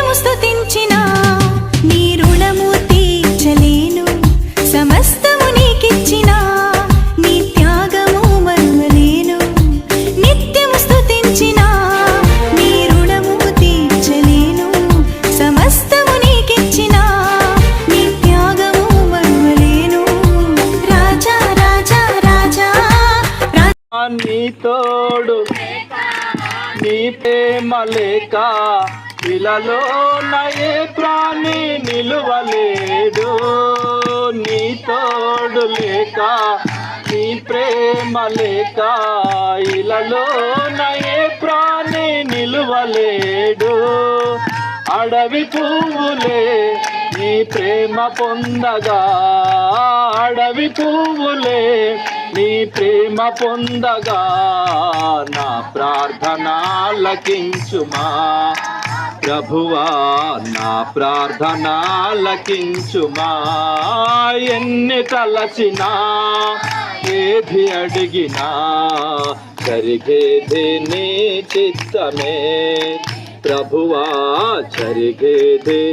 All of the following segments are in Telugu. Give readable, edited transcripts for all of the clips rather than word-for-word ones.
నిత్యము స్తుతించిన నీ రుణము తీర్చలేను. సమస్తము నీకిచ్చిన నీ త్యాగము మరువలేను. నిత్యము స్తుతించిన నీ రుణము తీర్చలేను. సమస్తము నీకిచ్చిన నీ త్యాగము మరువలేను. రాజా రాజా రాజా నీ తోడు నీ ప్రేమ లేక ఇలాలో నయే ప్రాణి నిలువలేడు. నీ తోడు లేక నీ ప్రేమ లేక ఇలాలో నయే ప్రాణి నిలువలేడు. అడవి పువ్వులే నీ ప్రేమ పొందగా, అడవి పువ్వులే నీ ప్రేమ పొందగా, నా ప్రార్థన ఆలకించుమా ప్రభువా, నా ప్రార్థన ఆలకించుమా. ఎన్ని తలచినా ఏది అడిగినా జరిగేది నీ చిత్తమే ప్రభువా, జరిగేది.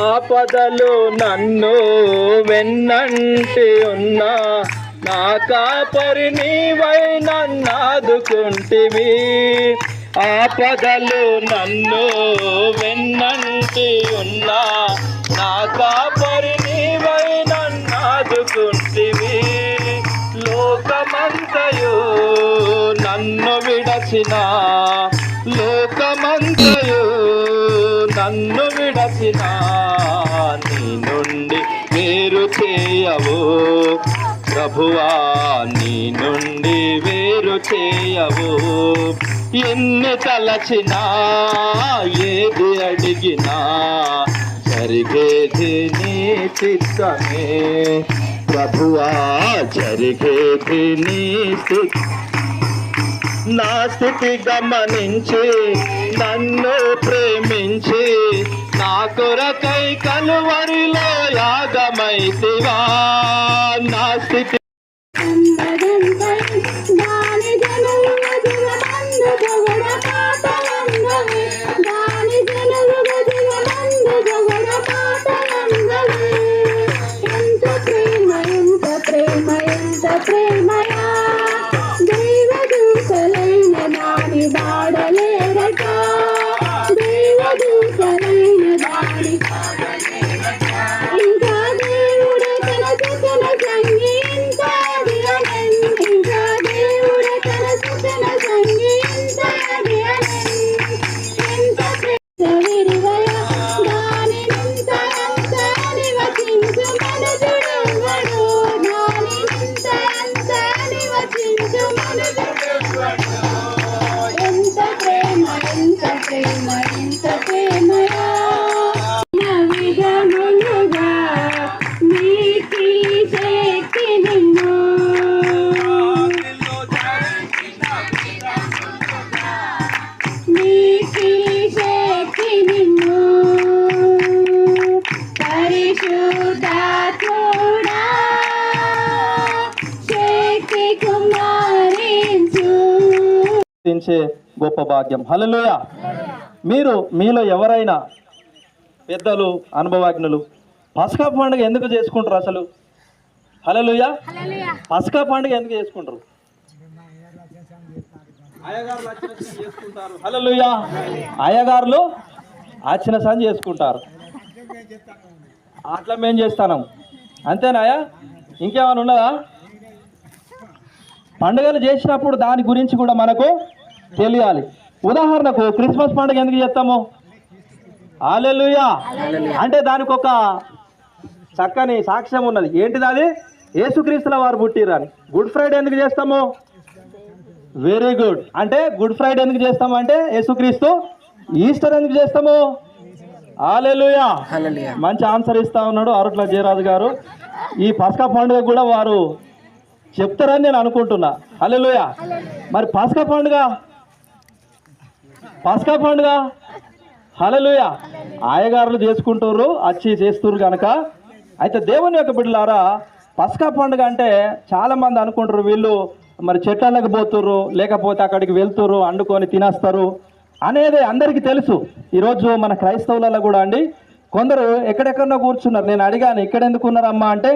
ఆపదలు నన్ను వెన్నంటి ఉన్నా నా కాపరి నీవై నన్నాదుకుంటివి. ఆపదలు నన్ను వెన్నంటి ఉన్నా నా కాపరి నీవై నన్నాదుకుంటివి. లోకమంతయు నన్ను విడచిన, లోకమంతయు నన్ను విడచిన నీ నుండి వేరు చేయవు ప్రభువా, నీ నుండి వేరు చేయవు. ఎన్ని తలచినా ఏది అడిగినా జరిగేది నీ చిత్తమే ప్రభువా, జరిగేది నీ చిత్తం. నా స్థితి గమనించి నన్ను ప్రేమించి నా కొరకై కలువరిలో యాగమైతివా. నా స్థితి గొప్ప భాగ్యం. హల్లెలూయా. మీలో ఎవరైనా పెద్దలు అనుభవజ్ఞులు పస్కా పండుగ ఎందుకు చేసుకుంటారు అసలు? హల్లెలూయా. పస్కా పండుగ ఎందుకు చేసుకుంటారు? అయ్యగారులు అర్చన చేసుకుంటారు. హల్లెలూయా. అయ్యగారులు అర్చన సంధి చేసుకుంటారు. అట్లా మేము చేస్తాం. అంతేనాయా? ఇంకేమైనా ఉన్నదా? పండుగలు చేసినప్పుడు దాని గురించి కూడా మనకు తెలియాలి. ఉదాహరణకు క్రిస్మస్ పండుగ ఎందుకు చేస్తాము? హల్లెలూయా. అంటే దానికి ఒక చక్కని సాక్ష్యం ఉన్నది. ఏంటిది అది? యేసుక్రీస్తుల వారు పుట్టిరని. గుడ్ ఫ్రైడే ఎందుకు చేస్తాము? Very good. అంటే గుడ్ ఫ్రైడే ఎందుకు చేస్తాము అంటే యేసుక్రీస్తు. ఈస్టర్ ఎందుకు చేస్తాము? హల్లెలూయా. మంచి ఆన్సర్ ఇస్తా ఉన్నాడు అరుట్ల జయరాజు గారు. ఈ పస్కా పండుగ కూడా వారు చెప్తారని నేను అనుకుంటున్నా. హల్లెలూయా. మరి పస్కా పండుగ హల్లెలూయా ఆయగారులు చేసుకుంటారు, వచ్చి చేస్తున్నారు కనుక. అయితే దేవుని యొక్క బిడ్డలారా, పస్కా పండుగ అంటే చాలామంది అనుకుంటారు వీళ్ళు మరి చెట్లకు పోతుర్రు, లేకపోతే అక్కడికి వెళ్తుర్రు, వండుకొని తినేస్తారు. అనేది అందరికీ తెలుసు. ఈరోజు మన క్రైస్తవులలో కూడా అండి కొందరు ఎక్కడెక్కడో కూర్చున్నారు. నేను అడిగాను ఇక్కడ ఎందుకు ఉన్నారమ్మా అంటే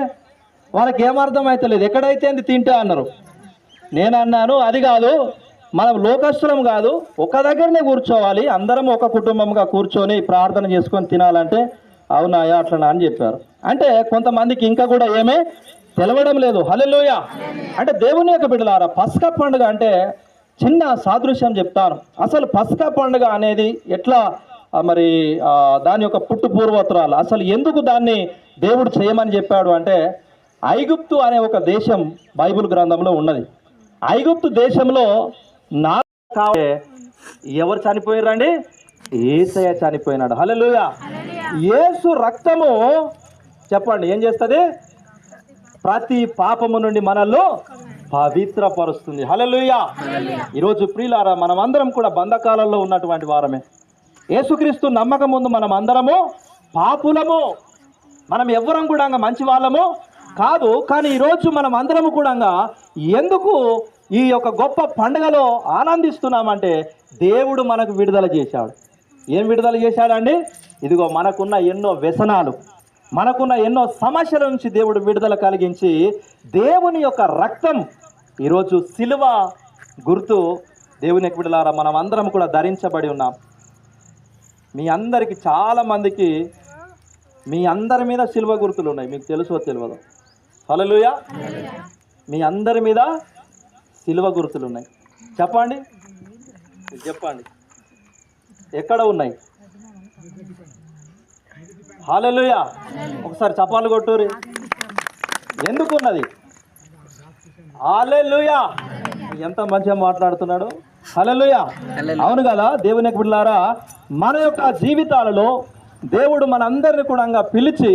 వాళ్ళకి ఏమర్థం అవుతలేదు, ఎక్కడైతే అంది తింటే అన్నారు. నేను అన్నాను అది కాదు, మనం లోకస్తులం కాదు, ఒక దగ్గరనే కూర్చోవాలి, అందరం ఒక కుటుంబంగా కూర్చొని ప్రార్థన చేసుకొని తినాలంటే అవునాయా అట్లా అని చెప్పారు. అంటే కొంతమందికి ఇంకా కూడా ఏమీ తెలవడం లేదు. హల్లెలూయా. అంటే దేవుని యొక్క బిడ్డలారా, పస్కా పండుగ అంటే చిన్న సాదృశ్యం చెప్తాను. అసలు పస్కా పండుగ అనేది ఎట్లా మరి దాని యొక్క పుట్టు పూర్వోత్తరాలు, అసలు ఎందుకు దాన్ని దేవుడు చేయమని చెప్పాడు అంటే, ఐగుప్తు అనే ఒక దేశం బైబిల్ గ్రంథంలో ఉన్నది. ఐగుప్తు దేశంలో ఎవరు చనిపోయారండి? యేసయ్య చనిపోయినాడు. హల్లెలూయా. యేసు రక్తము చెప్పండి ఏం చేస్తుంది? ప్రతి పాపము నుండి మనల్ని పవిత్రపరుస్తుంది. హల్లెలూయా. ఈరోజు ప్రియులారా, మనం అందరం కూడా బంధకాలలో ఉన్నటువంటి వారమే. యేసుక్రీస్తు నమ్మకం ముందు మనం అందరము పాపులము, మనం ఎవ్వరం కూడా మంచి వాళ్ళము కాదు. కానీ ఈరోజు మనం అందరము కూడా ఎందుకు ఈ యొక్క గొప్ప పండుగలో ఆనందిస్తున్నామంటే, దేవుడు మనకు విడుదల చేశాడు. ఏం విడుదల చేశాడండి? ఇదిగో మనకున్న ఎన్నో వ్యసనాలు, మనకున్న ఎన్నో సమస్యల నుంచి దేవుడు విడుదల కలిగించి దేవుని యొక్క రక్తం, ఈరోజు సిలువ గుర్తు దేవుని బిడ్డలారా మనం అందరం కూడా ధరించబడి ఉన్నాం. మీ అందరికీ చాలామందికి మీ అందరి మీద సిలువ గుర్తులు ఉన్నాయి, మీకు తెలుసో తెలియదు. హల్లెలూయా. మీ అందరి మీద సిలువ గుర్తులు ఉన్నాయి. చెప్పండి, చెప్పండి ఎక్కడ ఉన్నాయి? హల్లెలూయా. ఒకసారి చపాలు కొట్టురి. ఎందుకున్నది? హల్లెలూయా. ఎంత మంచిగా మాట్లాడుతున్నాడు. హల్లెలూయా. అవును కదా దేవుని బిడ్డలారా, మన యొక్క జీవితాలలో దేవుడు మనందరిని కూడా పిలిచి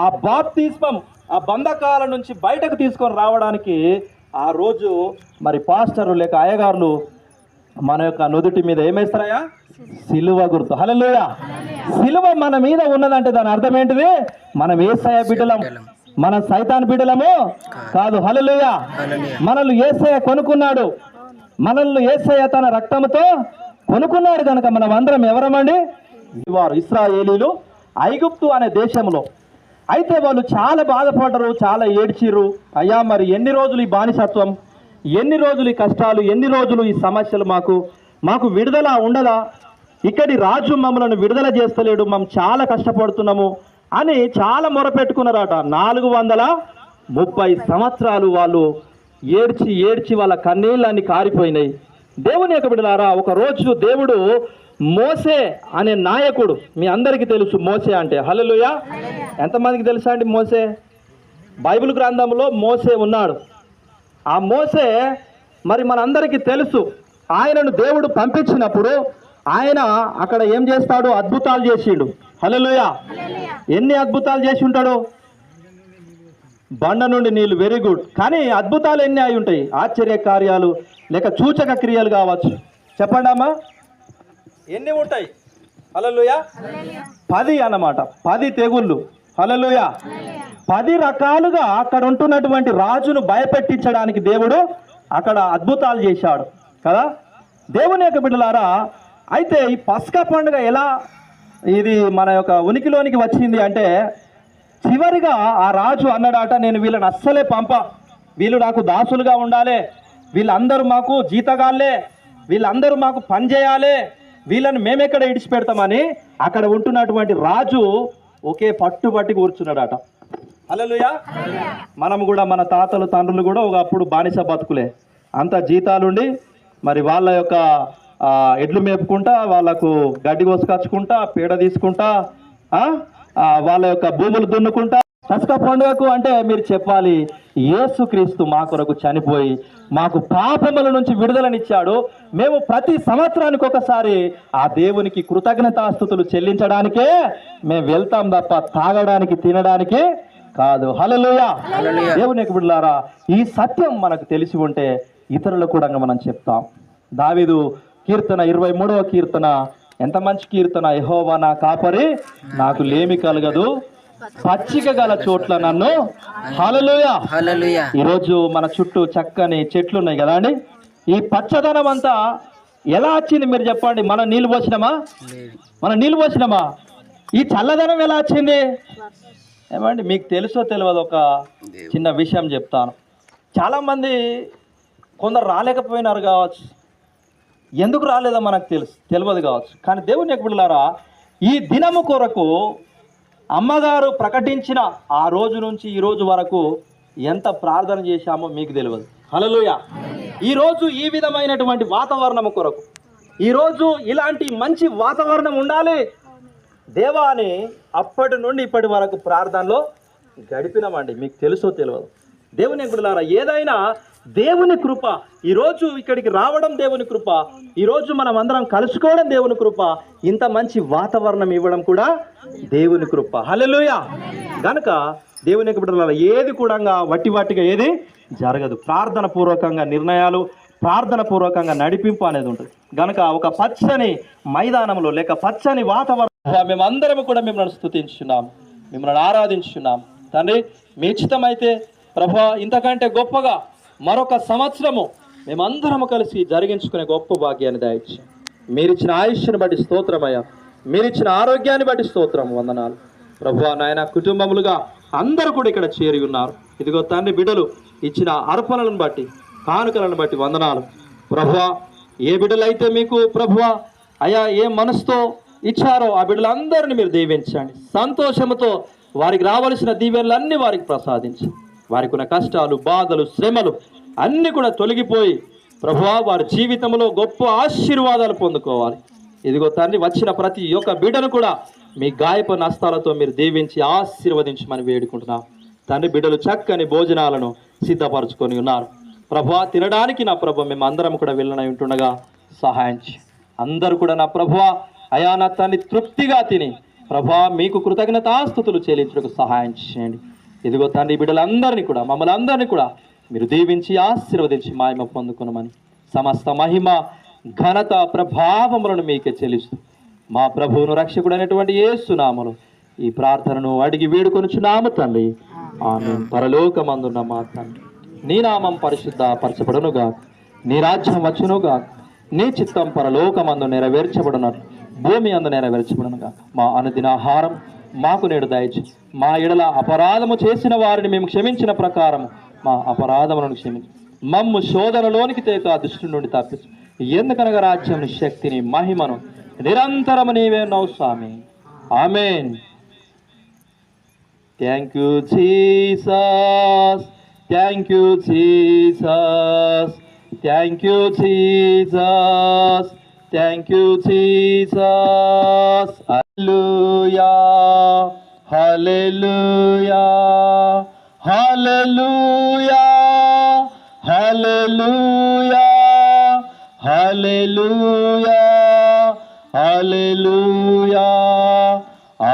ఆ బాప్తిస్మం, ఆ బంధకాల నుంచి బయటకు తీసుకొని రావడానికి ఆ రోజు మరి పాస్టరు లేక అయ్యగారులు మన యొక్క నుదుటి మీద ఏమేస్తారయ్యా? సిలువ గుర్తు. హల్లెలూయా. సిలువ మన మీద ఉన్నదంటే దాని అర్థం ఏంటిది? మనం యేసయ్య బిడ్డలం, మన సైతాన్ బిడ్డలము కాదు. హల్లెలూయా. మనల్ని యేసయ్య కొనుక్కున్నాడు, మనల్ని యేసయ్య తన రక్తంతో కొనుక్కున్నాడు కనుక మనం అందరం ఎవరమండి? వారు ఇశ్రాయేలీలు ఐగుప్తు అనే దేశంలో. అయితే వాళ్ళు చాలా బాధపడ్డరు, చాలా ఏడ్చిర్రు. అయ్యా మరి ఎన్ని రోజులు ఈ బానిసత్వం, ఎన్ని రోజులు ఈ కష్టాలు, ఎన్ని రోజులు ఈ సమస్యలు, మాకు విడుదల ఉండదా? ఇక్కడి రాజు మమ్మల్ని విడుదల చేస్తలేడు, మేము చాలా కష్టపడుతున్నాము అని చాలా మొరపెట్టుకున్నారట. 430 సంవత్సరాలు వాళ్ళు ఏడ్చి ఏడ్చి వాళ్ళ కన్నీళ్ళన్నీ కారిపోయినాయి. దేవుని యొక్క బిడ్డలారా, ఒక రోజు దేవుడు మోసే అనే నాయకుడు, మీ అందరికీ తెలుసు మోసే అంటే. హల్లెలూయా. ఎంతమందికి తెలుసా అండి మోసే? బైబిల్ గ్రంథంలో మోసే ఉన్నాడు. ఆ మోసే మరి మనందరికీ తెలుసు. ఆయనను దేవుడు పంపించినప్పుడు ఆయన అక్కడ ఏం చేస్తాడు? అద్భుతాలు చేసిండు. హల్లెలూయా. ఎన్ని అద్భుతాలు చేసి ఉంటాడు? బండ నుండి నీళ్ళు, వెరీ గుడ్. కానీ అద్భుతాలు ఎన్ని అయి ఉంటాయి? ఆశ్చర్య కార్యాలు లేక సూచక క్రియలు కావచ్చు. చెప్పండి అమ్మా, ఎన్ని ఉంటాయి? హల్లెలూయా. 10 అన్నమాట, 10 తెగుళ్ళు. హల్లెలూయా. 10 రకాలుగా అక్కడ ఉంటున్నటువంటి రాజును భయపెట్టించడానికి దేవుడు అక్కడ అద్భుతాలు చేశాడు కదా దేవుని యొక్క బిడ్డలారా. అయితే ఈ పస్కా పండుగ ఎలా ఇది మన యొక్క ఉనికిలోనికి వచ్చింది అంటే, చివరిగా ఆ రాజు అన్నాడట, నేను వీళ్ళని అస్సలే వీళ్ళు నాకు దాసులుగా ఉండాలి, వీళ్ళందరూ మాకు జీతగాళ్ళే, వీళ్ళందరూ మాకు పని చేయాలి, వీళ్ళని మేమెక్కడ ఇడిచిపెడతామని అక్కడ ఉంటున్నటువంటి రాజు ఒకే పట్టుబట్టి కూర్చున్నాడట. హల్లెలూయా. మనం కూడా మన తాతలు తండ్రులు కూడా ఒకప్పుడు బానిస బతుకులే, అంత జీతాలుండి మరి వాళ్ళ యొక్క ఎడ్లు మేపుకుంటా, వాళ్ళకు గడ్డి కోసుకొచ్చుకుంటా, పీడ తీసుకుంటా, వాళ్ళ యొక్క భూములు దున్నుకుంటా. పస్కా పండుగకు అంటే మీరు చెప్పాలి, యేసుక్రీస్తు మా కొరకు చనిపోయి మాకు పాపముల నుంచి విడుదలనిచ్చాడు. మేము ప్రతి సంవత్సరానికి ఒకసారి ఆ దేవునికి కృతజ్ఞతాస్తుతులు చెల్లించడానికే మేము వెళ్తాం తప్ప తాగడానికి తినడానికి కాదు. హల్లెలూయా. దేవుని యొక్క బిడ్డలారా, ఈ సత్యం మనకు తెలిసి ఉంటే ఇతరులకు కూడా మనం చెప్తాం. దావీదు కీర్తన 23వ కీర్తన ఎంత మంచి కీర్తన. యెహోవా నా కాపరి, నాకు లేమి కలగదు, పచ్చిక గల చోట్ల నన్ను. హల్లెలూయా. ఈరోజు మన చుట్టూ చక్కని చెట్లు ఉన్నాయి కదా అండి. ఈ పచ్చదనం అంతా ఎలా వచ్చింది మీరు చెప్పండి? మనం నీళ్ళు పోసినామా? ఈ చల్లదనం ఎలా వచ్చింది? ఏమండి మీకు తెలుసో తెలియదు, ఒక చిన్న విషయం చెప్తాను. చాలామంది కొందరు రాలేకపోయినారు కావచ్చు, ఎందుకు రాలేదో మనకు తెలియదు కావచ్చు. కానీ దేవుని బిడ్డలారా, ఈ దినము కొరకు అమ్మగారు ప్రకటించిన ఆ రోజు నుంచి ఈ రోజు వరకు ఎంత ప్రార్థన చేశామో మీకు తెలియదు. హల్లెలూయా. ఈరోజు ఈ విధమైనటువంటి వాతావరణం కొరకు, ఈరోజు ఇలాంటి మంచి వాతావరణం ఉండాలి దేవా అని అప్పటి నుండి ఇప్పటి వరకు ప్రార్థనలో గడిపినామండి. మీకు తెలుసో తెలియదు. దేవుని బిడ్డలారా, ఏదైనా దేవుని కృప. ఈరోజు ఇక్కడికి రావడం దేవుని కృప, ఈరోజు మనం అందరం కలుసుకోవడం దేవుని కృప, ఇంత మంచి వాతావరణం ఇవ్వడం కూడా దేవుని కృప. హల్లెలూయా. కనుక దేవుని బిడ్డలారా, ఏది కూడా వట్టిగా ఏది జరగదు. ప్రార్థన పూర్వకంగా నిర్ణయాలు, ప్రార్థన పూర్వకంగా నడిపింపు అనేది ఉంటుంది. కనుక ఒక పచ్చని మైదానంలో లేక పచ్చని వాతావరణం మేమందరం కూడా మిమ్మల్ని స్తుతించున్నాం, మిమ్మల్ని ఆరాధించున్నాం. తండ్రి, మీ ఇష్టమైతే ప్రభువా ఇంతకంటే గొప్పగా మరొక సంవత్సరము మేమందరము కలిసి జరిగించుకునే గొప్ప భాగ్యాన్ని దయచేయండి. మీరిచ్చిన ఆయుష్ని బట్టి స్తోత్రమయ్యా, మీరిచ్చిన ఆరోగ్యాన్ని బట్టి స్తోత్రం, వందనాలు ప్రభువా. నాయన కుటుంబములుగా అందరూ కూడా ఇక్కడ చేరి ఉన్నారు. ఇదిగో తండ్రి, బిడ్డలు ఇచ్చిన అర్పణలను బట్టి, కానుకలను బట్టి వందనాలు ప్రభువా. ఏ బిడ్డలైతే మీకు ప్రభువా అయా ఏ మనసుతో ఇచ్చారో ఆ బిడ్డలందరినీ మీరు దీవించండి. సంతోషంతో వారికి రావలసిన దీవెనలన్నీ వారికి ప్రసాదించండి. వారికి ఉన్న కష్టాలు, బాధలు, శ్రమలు అన్నీ కూడా తొలగిపోయి ప్రభువా వారి జీవితంలో గొప్ప ఆశీర్వాదాలు పొందుకోవాలి. ఇదిగో తండ్రి, వచ్చిన ప్రతి ఒక్క బిడ్డను కూడా మీ గాయప నస్తాలతో మీరు దీవించి ఆశీర్వదించమని వేడుకుంటున్నాం తండ్రి. బిడ్డలు చక్కని భోజనాలను సిద్ధపరచుకొని ఉన్నారు ప్రభువా. తినడానికి నా ప్రభు మేము అందరం కూడా వెళ్ళనై ఉంటుండగా సహాయం చేయండి. అందరూ కూడా నా ప్రభువా అయా నా తండ్రి తృప్తిగా తిని ప్రభువా మీకు కృతజ్ఞతాస్తుతులు చెల్లించుటకు సహాయం చేయండి. ఇదిగో తండ్రి, బిడ్డలందరినీ కూడా మమ్మల్ని అందరినీ కూడా మీరు దీవించి ఆశీర్వదించి మహిమ పొందుకునమని, సమస్త మహిమ ఘనత ప్రభావములను మీకే చెల్లిస్తూ మా ప్రభువును రక్షకుడైనటువంటి యేసు నామములో ఈ ప్రార్థనను అడిగి వేడుకొనుచున్నాము తండ్రి. ఆమేన్. పరలోకమందున్న మా తండ్రి, నీ నామం పరిశుద్ధ పరచబడునుగా, నీ రాజ్యం వచ్చునుగా, నీ చిత్తం పరలోకమందు నెరవేర్చబడునట్లు భూమి అందు నెరవేర్చబడునుగా. మా అనుదిన ఆహారం మాకు నేడు దయచేయి. మా ఎడల అపరాధము చేసిన వారిని మేము క్షమించిన ప్రకారము మా అపరాధములను క్షమించు. మమ్ము శోధనలోనికి తేక దుష్టు నుండి తప్పించు. ఎందుకనగా రాజ్యం, శక్తిని, మహిమను నిరంతరము నీవే ఉన్నావు స్వామి. ఆమేన్. Thank you Jesus, thank you Jesus, thank you Jesus, thank you Jesus. హల్లెలూయా, హల్లెలూయా, హల్లెలూయా, హల్లెలూయా, హల్లెలూయా, హల్లెలూయా.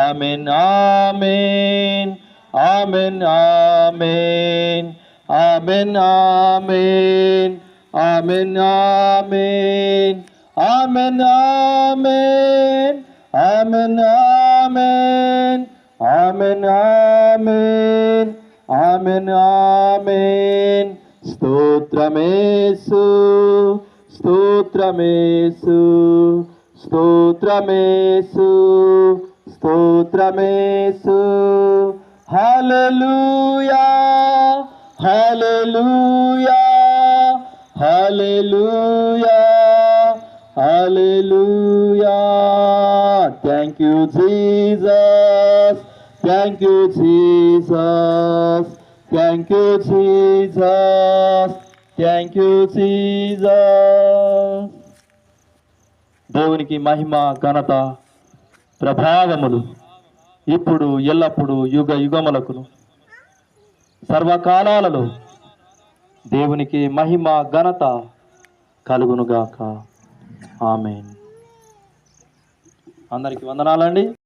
ఆమేన్, ఆమేన్, ఆమేన్, ఆమేన్, ఆమేన్, ఆమేన్, ఆమేన్, ఆమేన్, ఆమేన్, ఆమేన్, ఆమేన్, ఆమేన్, ఆమేన్, ఆమేన్, ఆమేన్, ఆమేన్. స్తోత్రమేసు, స్తోత్రమేసు, స్తోత్రమేసు, స్తోత్రమేసు. హల్లెలూయా, హల్లెలూయా, హల్లెలూయా, హల్లెలూయా. Thank you Jesus, thank you Jesus, thank you Jesus, thank you Jesus. దేవునికి మహిమ, ఘనత, ప్రభావములు ఇప్పుడు ఎల్లప్పుడు యుగ యుగములకును సర్వకాలాలలో దేవునికి మహిమ, ఘనత కలుగునుగాక. ఆమేన్. అందరికీ వందనాలండి.